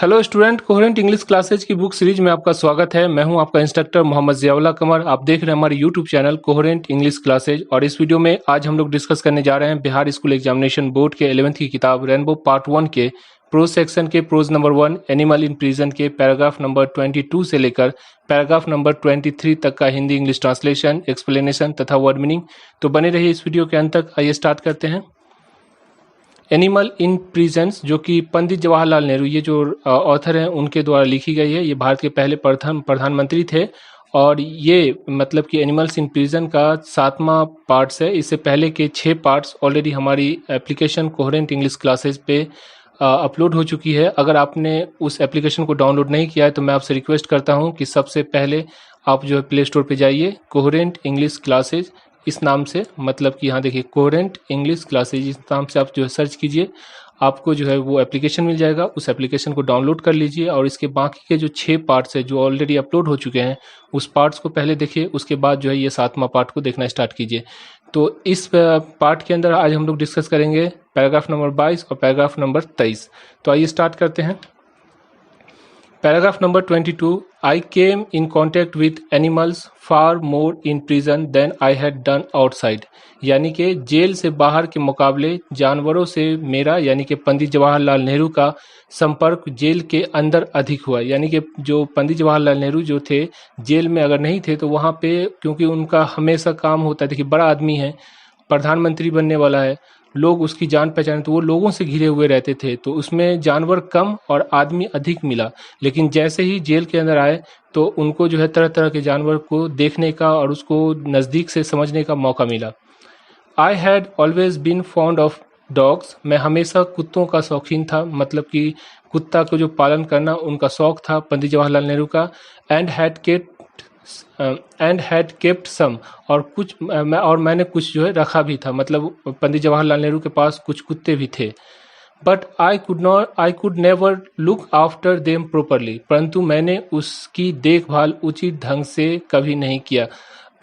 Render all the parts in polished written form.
Hello student, coherent English classes की book series में आपका स्वागत है। मैं हूं आपका इंस्ट्रक्टर मोहम्मद ज़ियाउल्लाह कमर। आप देख रहे हैं हमारे YouTube channel coherent English classes. और इस वीडियो में आज हम लोग डिस्कस करने जा रहे हैं बिहार स्कूल एग्जामिनेशन बोर्ड के 11th की किताब रेनबो पार्ट 1 के प्रोज सेक्शन के prose number 1 animal in prison के पैराग्राफ नंबर 22 से लेकर पैराग्राफ नंबर 23 तक का हिंदी इंग्लिश ट्रांसलेशन, एक्सप्लेनेशन तथा वर्ड मीनिंग। तो बने रहिए इस वीडियो के अंत तक। आइए स्टार्ट करते हैं। एनिमल इन प्रिजन्स, जो कि पंडित जवाहरलाल नेहरू, ये जो ऑथर हैं, उनके द्वारा लिखी गई है। ये भारत के पहले प्रधानमंत्री थे और ये मतलब कि एनिमल्स इन प्रिजन का 7वां पार्ट्स है। इससे पहले के 6 पार्ट्स ऑलरेडी हमारी एप्लीकेशन कोहेरेंट इंग्लिश क्लासेस पे अपलोड हो चुकी है। अगर आपने उस एप्लीकेशन को डाउनलोड नहीं किया है तो मैं आपसे रिक्वेस्ट करता हूँ कि सबसे पहले आप जो है प्ले स्टोर पर जाइए, कोहेरेंट इंग्लिश क्लासेज इस नाम से, मतलब कि यहाँ देखिए कोहेरेंट इंग्लिश क्लासेज इस नाम से आप जो है सर्च कीजिए। आपको जो है वो एप्लीकेशन मिल जाएगा। उस एप्लीकेशन को डाउनलोड कर लीजिए और इसके बाकी के जो 6 पार्ट्स है जो ऑलरेडी अपलोड हो चुके हैं उस पार्ट्स को पहले देखिए। उसके बाद जो है ये 7वां पार्ट को देखना स्टार्ट कीजिए। तो इस पार्ट के अंदर आज हम लोग डिस्कस करेंगे पैराग्राफ नंबर 22 और पैराग्राफ नंबर 23। तो आइए स्टार्ट करते हैं। Paragraph number 22, I came in contact with animals far more in prison than I had done outside. यानी कि जेल से बाहर के मुकाबले जानवरों से मेरा, यानी कि पंडित जवाहरलाल नेहरू का संपर्क जेल के अंदर अधिक हुआ। यानी कि जो पंडित जवाहरलाल नेहरू जो थे, जेल में अगर नहीं थे तो वहाँ पे, क्योंकि उनका हमेशा काम होता है, देखिए बड़ा आदमी है, प्रधानमंत्री बनने वाला है, लोग उसकी जान पहचान, तो वो लोगों से घिरे हुए रहते थे, तो उसमें जानवर कम और आदमी अधिक मिला। लेकिन जैसे ही जेल के अंदर आए तो उनको जो है तरह तरह के जानवर को देखने का और उसको नज़दीक से समझने का मौका मिला। I had always been fond of dogs, मैं हमेशा कुत्तों का शौकीन था, मतलब कि कुत्ता को जो पालन करना उनका शौक था पंडित जवाहरलाल नेहरू का। एंड हैड केप्ट सम, और मैंने कुछ जो है रखा भी था, मतलब पंडित जवाहरलाल नेहरू के पास कुछ कुत्ते भी थे। But I could never look after them properly, परंतु मैंने उसकी देखभाल उचित ढंग से कभी नहीं किया।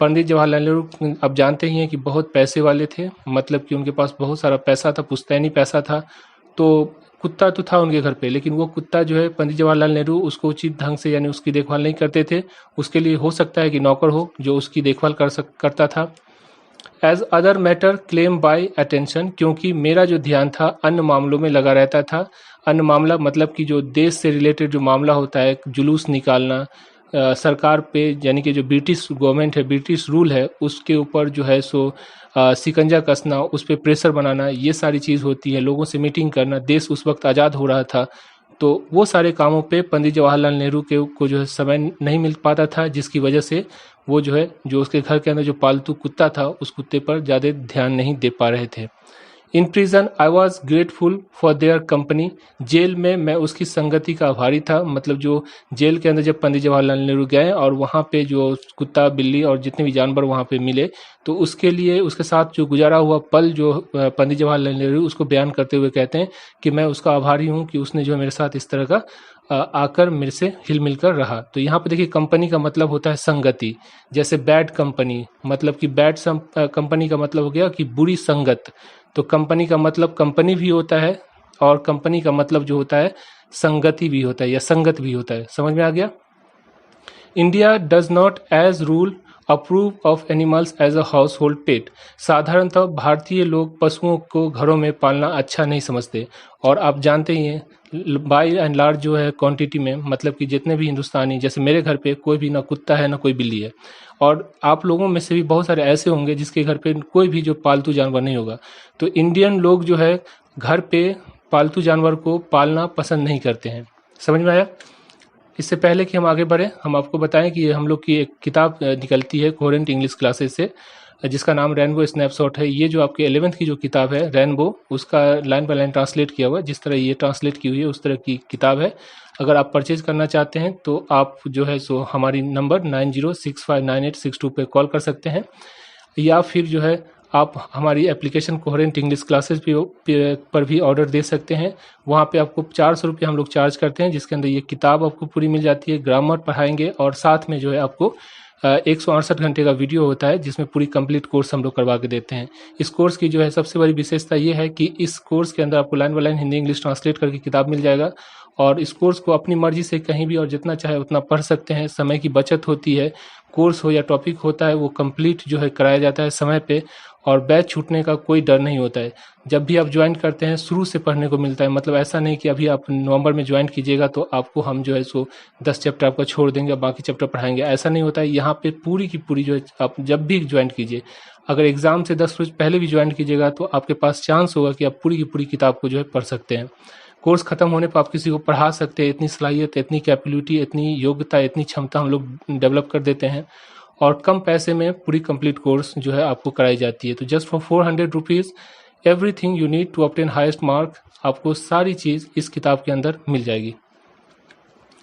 पंडित जवाहरलाल नेहरू अब जानते ही हैं कि बहुत पैसे वाले थे, मतलब कि उनके पास बहुत सारा पैसा था, पुश्तैनी पैसा था। तो कुत्ता तो था उनके घर पे, लेकिन वो कुत्ता जो है पंडित जवाहरलाल नेहरू उसको उचित ढंग से, यानी उसकी देखभाल नहीं करते थे। उसके लिए हो सकता है कि नौकर हो जो उसकी देखभाल करता था। As other matter claim by attention, क्योंकि मेरा जो ध्यान था अन्य मामलों में लगा रहता था। अन्य मामला मतलब कि जो देश से रिलेटेड जो मामला होता है, जुलूस निकालना, सरकार पे, यानी कि जो ब्रिटिश गवर्नमेंट है, ब्रिटिश रूल है, उसके ऊपर जो है सो सिकंजा कसना, उस पर प्रेशर बनाना, ये सारी चीज़ होती है। लोगों से मीटिंग करना, देश उस वक्त आज़ाद हो रहा था, तो वो सारे कामों पे पंडित जवाहरलाल नेहरू को जो है समय नहीं मिल पाता था, जिसकी वजह से वो जो है, जो उसके घर के अंदर जो पालतू कुत्ता था, उस कुत्ते पर ज़्यादा ध्यान नहीं दे पा रहे थे। In prison I was grateful for their company, जेल में मैं उसकी संगति का आभारी था। मतलब जो जेल के अंदर जब पंडित जवाहरलाल नेहरू गए और वहाँ पे जो कुत्ता, बिल्ली और जितने भी जानवर वहाँ पे मिले, तो उसके लिए, उसके साथ जो गुजारा हुआ पल, जो पंडित जवाहरलाल नेहरू उसको बयान करते हुए कहते हैं कि मैं उसका आभारी हूँ कि उसने जो मेरे साथ इस तरह का आकर मेरे से हिल मिलकर रहा। तो यहाँ पे देखिए कंपनी का मतलब होता है संगति। जैसे बैड कंपनी, मतलब कि बैड कंपनी का मतलब हो गया कि बुरी संगत। तो कंपनी का मतलब कंपनी भी होता है और कंपनी का मतलब जो होता है संगति भी होता है या संगत भी होता है। समझ में आ गया। India does not as rule approve of animals as a house hold pet, साधारणतः भारतीय लोग पशुओं को घरों में पालना अच्छा नहीं समझते। और आप जानते ही हैं, बाई एंड लार्ज जो है क्वांटिटी में, मतलब कि जितने भी हिंदुस्तानी, जैसे मेरे घर पे कोई भी ना कुत्ता है ना कोई बिल्ली है, और आप लोगों में से भी बहुत सारे ऐसे होंगे जिसके घर पे कोई भी जो पालतू जानवर नहीं होगा। तो इंडियन लोग जो है घर पे पालतू जानवर को पालना पसंद नहीं करते हैं। समझ में आया। इससे पहले कि हम आगे बढ़े, हम आपको बताएं कि हम लोग की एक किताब निकलती है कोहेरेंट इंग्लिश क्लासेस से, जिसका नाम रेनबो स्नैपशॉट है। ये जो आपके 11th की जो किताब है रेनबो, उसका लाइन बाय लाइन ट्रांसलेट किया हुआ है। जिस तरह ये ट्रांसलेट की हुई है उस तरह की किताब है। अगर आप परचेज करना चाहते हैं तो आप जो है सो हमारी नंबर 90659862 पे कॉल कर सकते हैं, या फिर जो है आप हमारी एप्लीकेशन कोहेरेंट इंग्लिश क्लासेस पर भी ऑर्डर दे सकते हैं। वहाँ पे आपको 400 रुपये हम लोग चार्ज करते हैं, जिसके अंदर ये किताब आपको पूरी मिल जाती है। ग्रामर पढ़ाएंगे और साथ में जो है आपको 168 घंटे का वीडियो होता है, जिसमें पूरी कंप्लीट कोर्स हम लोग करवा के देते हैं। इस कोर्स की जो है सबसे बड़ी विशेषता ये है कि इस कोर्स के अंदर आपको line by line Hindi English translate करके किताब मिल जाएगा, और इस कोर्स को अपनी मर्जी से कहीं भी और जितना चाहे उतना पढ़ सकते हैं। समय की बचत होती है, कोर्स हो या टॉपिक होता है वो कंप्लीट जो है कराया जाता है समय पे, और बैच छूटने का कोई डर नहीं होता है। जब भी आप ज्वाइन करते हैं शुरू से पढ़ने को मिलता है, मतलब ऐसा नहीं कि अभी आप नवंबर में ज्वाइन कीजिएगा तो आपको हम जो है सो 10 चैप्टर आपका छोड़ देंगे और बाकी चैप्टर पढ़ाएंगे, ऐसा नहीं होता है। यहाँ पे पूरी की पूरी जो है आप जब भी ज्वाइन कीजिए, अगर एग्जाम से 10 रोज पहले भी ज्वाइन कीजिएगा तो आपके पास चांस होगा कि आप पूरी की पूरी किताब को जो है पढ़ सकते हैं। कोर्स खत्म होने पर आप किसी को पढ़ा सकते हैं। इतनी सलाहियत, इतनी कैपेबिलिटी, इतनी योग्यता, इतनी क्षमता हम लोग डेवलप कर देते हैं, और कम पैसे में पूरी कंप्लीट कोर्स जो है आपको कराई जाती है। तो just for 400 rupees everything you need to obtain highest mark, आपको सारी चीज़ इस किताब के अंदर मिल जाएगी।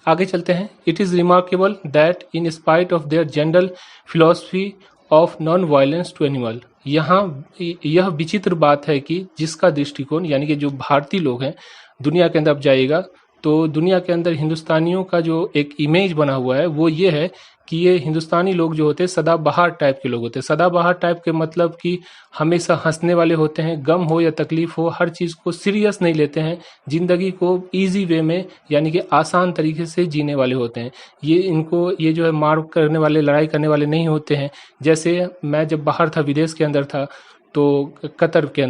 आगे चलते हैं। It is remarkable that in spite of their general philosophy of non violence to animal, यहाँ यह विचित्र बात है कि जिसका दृष्टिकोण, यानी कि जो भारतीय लोग हैं, दुनिया के अंदर आप जाइएगा तो दुनिया के अंदर हिंदुस्तानियों का जो एक इमेज बना हुआ है वो ये है कि ये हिंदुस्तानी लोग जो होते हैं सदाबहार टाइप के लोग होते हैं। सदाबहार टाइप के मतलब कि हमेशा हंसने वाले होते हैं, गम हो या तकलीफ हो हर चीज़ को सीरियस नहीं लेते हैं, जिंदगी को इजी वे में यानी कि आसान तरीके से जीने वाले होते हैं। ये जो है मार करने वाले, लड़ाई करने वाले नहीं होते हैं। जैसे मैं जब बाहर था, विदेश के अंदर था, तो कतर के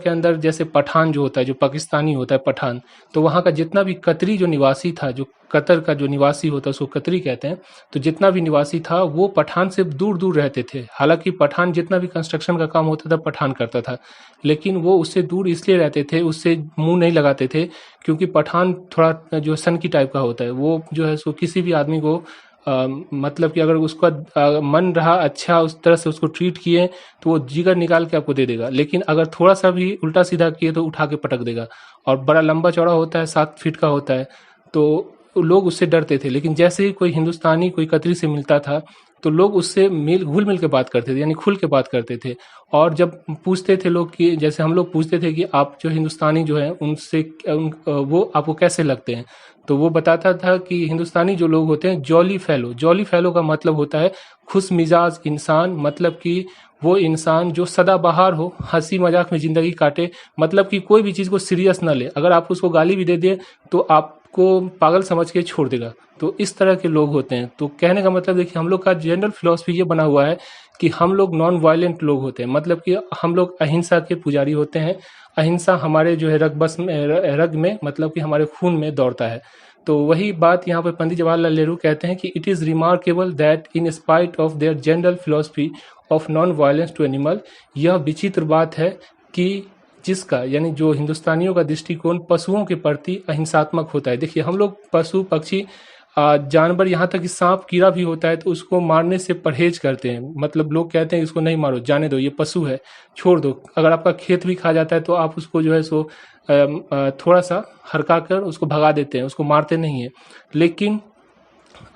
अंदर जैसे पठान जो होता है, जो पाकिस्तानी होता है पठान, तो वहाँ का जितना भी कतरी जो निवासी था, जो कतर का जो निवासी होता है उसको कतरी कहते हैं, तो जितना भी निवासी था वो पठान से दूर दूर रहते थे। हालांकि पठान जितना भी कंस्ट्रक्शन का काम होता था पठान करता था, लेकिन वो उससे दूर इसलिए रहते थे, उससे मुंह नहीं लगाते थे, क्योंकि पठान थोड़ा जो सन की टाइप का होता है, वो जो है सो किसी भी आदमी को मतलब कि अगर उसका मन रहा अच्छा, उस तरह से उसको ट्रीट किए तो वो जिगर निकाल के आपको दे देगा, लेकिन अगर थोड़ा सा भी उल्टा सीधा किए तो उठा के पटक देगा। और बड़ा लंबा चौड़ा होता है, 7 फीट का होता है, तो लोग उससे डरते थे। लेकिन जैसे ही कोई हिंदुस्तानी कोई कतरी से मिलता था तो लोग उससे घुल मिल के बात करते थे, यानी खुल के बात करते थे। और जब पूछते थे लोग कि जैसे हम लोग पूछते थे कि आप जो हिंदुस्तानी जो है उनसे वो आपको कैसे लगते हैं, तो वो बताता था कि हिंदुस्तानी जो लोग होते हैं जॉली फेलो का मतलब होता है खुश मिजाज इंसान, मतलब कि वो इंसान जो सदाबहार हो, हंसी मजाक में जिंदगी काटे, मतलब कि कोई भी चीज़ को सीरियस ना ले, अगर आप उसको गाली भी दे दिए तो आपको पागल समझ के छोड़ देगा। तो इस तरह के लोग होते हैं। तो कहने का मतलब देखिए, हम लोग का जनरल फिलॉसफी ये बना हुआ है कि हम लोग नॉन वायलेंट लोग होते हैं, मतलब कि हम लोग अहिंसा के पुजारी होते हैं। अहिंसा हमारे जो है रग में मतलब कि हमारे खून में दौड़ता है। तो वही बात यहाँ पर पंडित जवाहरलाल नेहरू कहते हैं कि it is remarkable that in spite of their general philosophy of non violence to animal, यह विचित्र बात है कि जिसका, यानी जो हिंदुस्तानियों का दृष्टिकोण पशुओं के प्रति अहिंसात्मक होता है। देखिए, हम लोग पशु पक्षी जानवर, यहाँ तक कि सांप कीड़ा भी होता है तो उसको मारने से परहेज करते हैं। मतलब लोग कहते हैं इसको नहीं मारो, जाने दो, ये पशु है, छोड़ दो। अगर आपका खेत भी खा जाता है तो आप उसको जो है सो थोड़ा सा हरका कर उसको भगा देते हैं, उसको मारते नहीं है। लेकिन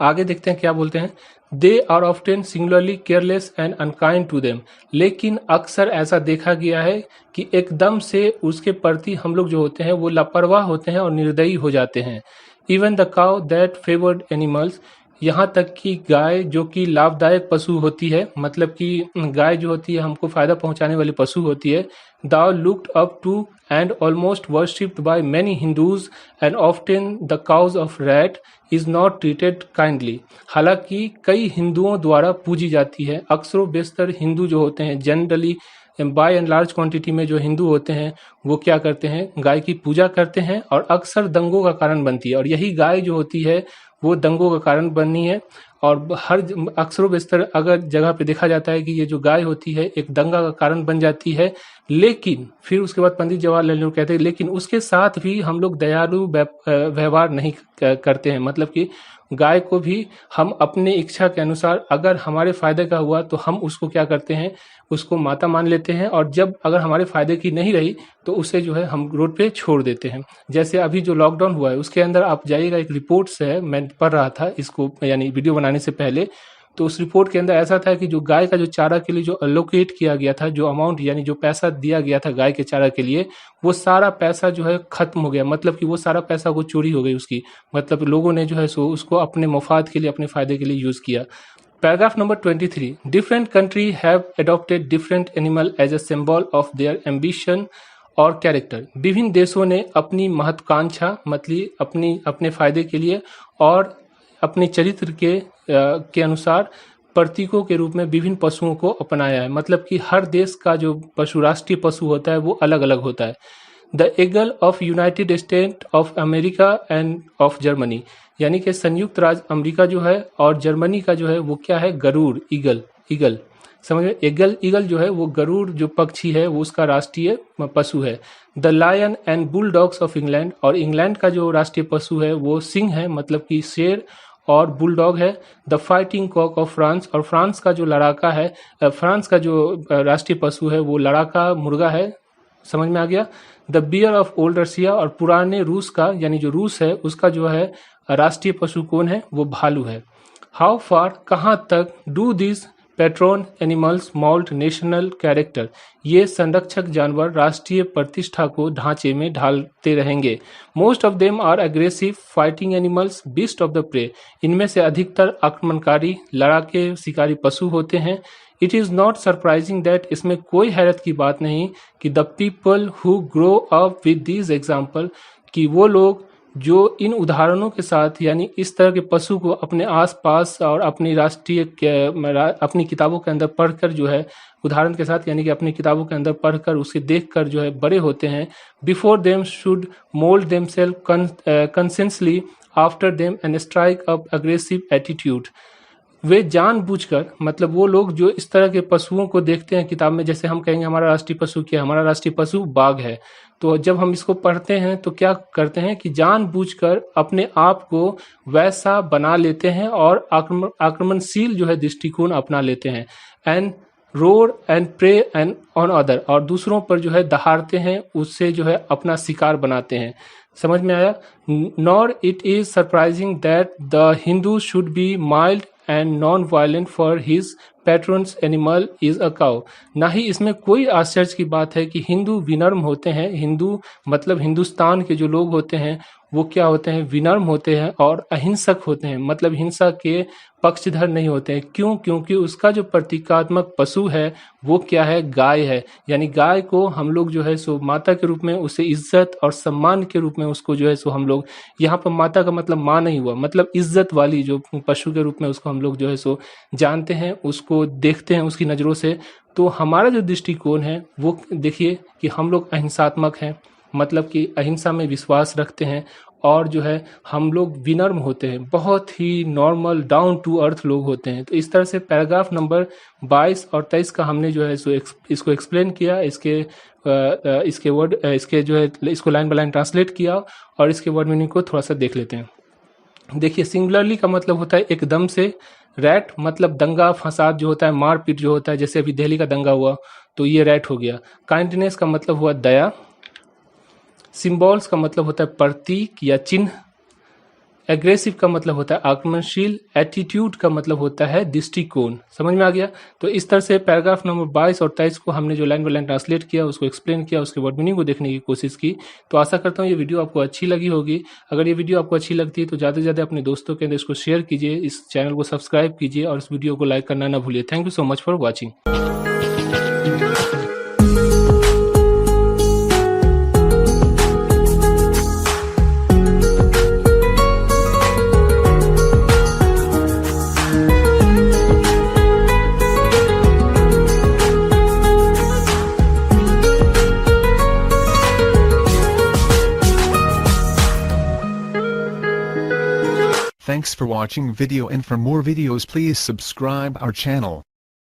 आगे देखते हैं क्या बोलते हैं, they are often singularly careless and unkind to them, लेकिन अक्सर ऐसा देखा गया है कि एकदम से उसके प्रति हम लोग जो होते हैं वो लापरवाह होते हैं और निर्दयी हो जाते हैं। Even the cow that favoured animals, यहाँ तक कि गाय जो कि लाभदायक पशु होती है, मतलब कि गाय जो होती है हमको फायदा पहुंचाने वाली पशु होती है, though looked up to and almost worshipped by many Hindus and often the cows of rat is not treated kindly, हालांकि कई हिंदुओं द्वारा पूजी जाती है। अक्सरों बेशतर हिंदू जो होते हैं, generally by and large quantity में जो हिंदू होते हैं वो क्या करते हैं, गाय की पूजा करते हैं और अक्सर दंगों का कारण बनती है। और यही गाय जो होती है वो दंगों का कारण बनी है। और हर अक्सरों बेशतर अगर जगह पे देखा जाता है कि ये जो गाय होती है एक दंगा का कारण बन जाती है। लेकिन फिर उसके बाद पंडित जवाहरलाल नेहरू कहते हैं लेकिन उसके साथ भी हम लोग दयालु व्यवहार नहीं करते हैं, मतलब कि गाय को भी हम अपने इच्छा के अनुसार, अगर हमारे फायदे का हुआ तो हम उसको क्या करते हैं, उसको माता मान लेते हैं, और जब अगर हमारे फायदे की नहीं रही तो उसे जो है हम रोड पे छोड़ देते हैं। जैसे अभी जो लॉकडाउन हुआ है उसके अंदर आप जाइएगा, एक रिपोर्ट से है, मैं पढ़ रहा था इसको यानी वीडियो बनाने से पहले, तो उस रिपोर्ट के अंदर ऐसा था कि जो गाय का जो चारा के लिए जो अलोकेट किया गया था, जो अमाउंट यानी जो पैसा दिया गया था गाय के चारा के लिए, वो सारा पैसा जो है खत्म हो गया, मतलब कि वो सारा पैसा को चोरी हो गई उसकी, मतलब लोगों ने जो है सो उसको अपने मफाद के लिए, अपने फायदे के लिए यूज किया। Paragraph number 23, different country have adopted different animal as a symbol of their ambition और कैरेक्टर। विभिन्न देशों ने अपनी महत्वाकांक्षा मतलब अपने फायदे के लिए और अपने चरित्र के अनुसार प्रतीकों के रूप में विभिन्न पशुओं को अपनाया है। मतलब कि हर देश का जो पशु राष्ट्रीय पशु होता है वो अलग अलग होता है। The eagle of United state of America end of Germany, यानी कि संयुक्त राज्य अमेरिका जो है और जर्मनी का जो है वो क्या है, गरुड़, ईगल समझ में। ईगल जो है वो गरुड़ जो पक्षी है वो उसका राष्ट्रीय पशु है। The lion and bulldogs of England, और इंग्लैंड का जो राष्ट्रीय पशु है वो सिंह है, मतलब कि शेर और बुलडॉग है। The fighting cock of France, और फ्रांस का जो लड़ाका है, फ्रांस का जो राष्ट्रीय पशु है वो लड़ाका मुर्गा है। समझ में आ गया। The bear of old Russia, और पुराने रूस का यानी जो रूस है उसका जो है राष्ट्रीय पशु कौन है, वो भालू है। हाउ फार, कहाँ तक, do this Patreon animals mould national character, ये संरक्षक जानवर राष्ट्रीय प्रतिष्ठा को ढांचे में ढालते रहेंगे। Most of them are aggressive fighting animals, beast of the prey, इनमें से अधिकतर आक्रमणकारी लड़ाके शिकारी पशु होते हैं। It is not surprising that, इसमें कोई हैरत की बात नहीं कि the people who grow up with these example, कि वो लोग जो इन उदाहरणों के साथ यानी इस तरह के पशु को अपने आसपास और अपनी अपनी किताबों के अंदर पढ़कर जो है उदाहरण के साथ यानी कि अपनी किताबों के अंदर पढ़कर उसे देखकर जो है बड़े होते हैं। Before them should mould themselves consciously after them and strike up aggressive attitude, वे जानबूझकर, मतलब वो लोग जो इस तरह के पशुओं को देखते हैं किताब में, जैसे हम कहेंगे हमारा राष्ट्रीय पशु क्या है, हमारा राष्ट्रीय पशु बाघ है, तो जब हम इसको पढ़ते हैं तो क्या करते हैं कि जानबूझकर अपने आप को वैसा बना लेते हैं और आक्रमणशील जो है दृष्टिकोण अपना लेते हैं। And roar and prey and on other, और दूसरों पर जो है दहाड़ते हैं, उससे जो है अपना शिकार बनाते हैं। समझ में आया। Nor it is surprising that the Hindu should be mild and non violent for his patrons animal is a cow, ना ही इसमें कोई आश्चर्य की बात है कि हिंदू विनम्र होते हैं। हिंदू मतलब हिंदुस्तान के जो लोग होते हैं वो क्या होते हैं, विनम्र होते हैं और अहिंसक होते हैं, मतलब हिंसा के पक्षधर नहीं होते हैं। क्यों? क्योंकि उसका जो प्रतीकात्मक पशु है वो क्या है, गाय है। यानी गाय को हम लोग जो है सो माता के रूप में उसे इज्जत और सम्मान के रूप में उसको जो है सो हम लोग, यहाँ पर माता का मतलब माँ नहीं हुआ, मतलब इज्जत वाली जो पशु के रूप में उसको हम लोग जो है सो जानते हैं, उसको देखते हैं उसकी नज़रों से। तो हमारा जो दृष्टिकोण है वो देखिए कि हम लोग अहिंसात्मक हैं, मतलब कि अहिंसा में विश्वास रखते हैं और जो है हम लोग विनम्र होते हैं, बहुत ही नॉर्मल डाउन टू अर्थ लोग होते हैं। तो इस तरह से पैराग्राफ नंबर 22 और 23 का हमने जो है सो इसको एक्सप्लेन किया, इसके वर्ड इसके जो है इसको लाइन बाय लाइन ट्रांसलेट किया और इसके वर्ड मीनिंग को थोड़ा सा देख लेते हैं। देखिए, सिंगुलरली का मतलब होता है एकदम से, रैट मतलब दंगा फसाद जो होता है, मारपीट जो होता है, जैसे अभी दिल्ली का दंगा हुआ तो ये रैट हो गया। काइंडनेस का मतलब हुआ दया। सिंबल्स का मतलब होता है प्रतीक या चिन्ह। एग्रेसिव का मतलब होता है आक्रमणशील। एटीट्यूड का मतलब होता है दृष्टिकोण। समझ में आ गया। तो इस तरह से पैराग्राफ नंबर 22 और 23 को हमने जो लाइन बाय लाइन ट्रांसलेट किया, उसको एक्सप्लेन किया, उसके वर्ड मीनिंग को देखने की कोशिश की। तो आशा करता हूँ ये वीडियो आपको अच्छी लगी होगी। अगर ये वीडियो आपको अच्छी लगती है तो ज़्यादा से ज़्यादा अपने दोस्तों के अंदर इसको शेयर कीजिए, इस चैनल को सब्सक्राइब कीजिए और इस वीडियो को लाइक करना ना भूलिए। Thank you so much for watching. Thanks for watching video, and for more videos please subscribe our channel.